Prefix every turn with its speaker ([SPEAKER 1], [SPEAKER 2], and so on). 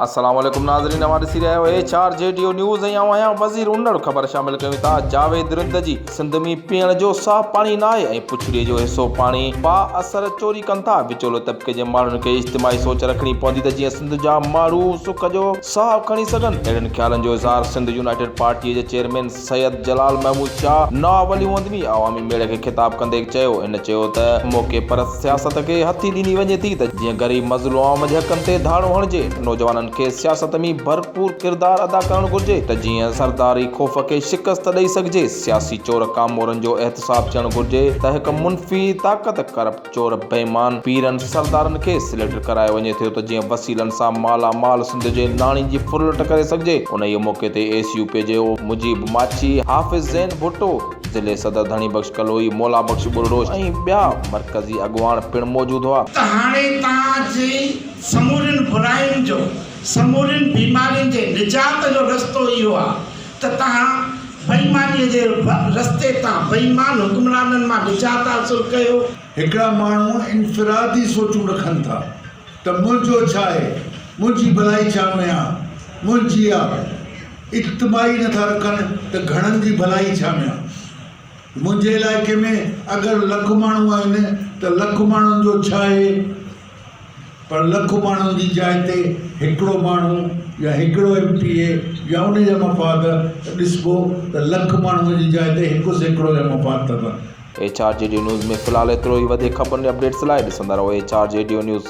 [SPEAKER 1] अस्सलाम वालेकुम नाज़रीन, हमारे सी रहे हो HRJDO न्यूज़ ऐं आहियां वज़ीर उन्नड़। ख़बर शामिल कयूं था। जावेद रिंदजी सिंध में पीअण जो साफ़ पानी न आहे ऐं पुछड़ीअ जो हिसो पाणी बा असर चोरी कनि था। विचोलो तबिके जे माण्हुनि खे इज्तिमाही सोच रखणी पवंदी त जीअं सिंध जा माण्हू सुख जो साहु खणी सघनि। अहिड़नि ख़्यालनि जो इज़हार सिंध यूनाइटेड पार्टीअ जे चेयरमैन सैयद जलाल महमूद शाह नवावली वंदवी अवामी मेले खे ख़िताब कंदे चयो। हिन चयो त मौक़े पर सियासत खे हथी ॾिनी वञे थी त जीअं ग़रीब मज़लूम आवाम जे हक़नि ते धाड़ो हणिजे। नौजवाननि खे सियासत में भरपूर किरदार अदा करणु घुर्जे त जीअं सरदारी ख़ौफ़ खे शिकस्त ॾेई सघिजे। सियासी चोर कामोरनि जो एहतिसाब थियणु घुर्जे त हिकु मुनफ़ी ताक़त करप्ट चोर बेईमान पीरनि सरदारनि खे सिलेक्ट करायो वञे थो त जीअं वसीलनि सां मालामाल सिंध जे नाणी जी फुरलट करे सघिजे। उन ई मौक़े ते ACUP जो मुजीब माची, हाफ़िज़ ज़ैन भुट्टो, ज़िले सदर धणी बख़्श कलोई, मौला बख़्श बुरडोश ऐं ॿिया मरकज़ी अॻुवान पिणु मौजूदु हुआ।
[SPEAKER 2] त हाणे तव्हांजी समूरियुनि बुराइयुनि जो, समूरियुनि बीमारियुनि जे निजात जो रस्तो इहो आहे त तव्हां बेईमानीअ जे रस्ते तां बेईमान हुक्मराननि मां निजात हासिल कयो।
[SPEAKER 3] हिकिड़ा माण्हू इनफिरादी सोचूं रखनि था त मुंहिंजो छा आहे, मुंहिंजी भलाई छा में आहे, मुंहिंजी आहे। इज्तिमाही नथा रखनि त घणनि जी भलाई छा में आहे। मुंहिंजे इलाइक़े में अगरि लख माण्हू आहिनि त लख माण्हुनि जो छा आहे, पर लख माण्हुनि जी जाइ ते हिकिड़ो माण्हू या हिकिड़ो MPA या उन जा मफ़ाद ॾिसबो त लख माण्हुनि जी जाइ ते हिकु सैकिड़ो जा मफ़ाद अथव।
[SPEAKER 1] HRJDO न्यूज़ में फ़िलहाल एतिरो ई। वधीक ख़बरुनि अपडेट्स लाइ ॾिसंदा रहो HRJDO न्यूज़।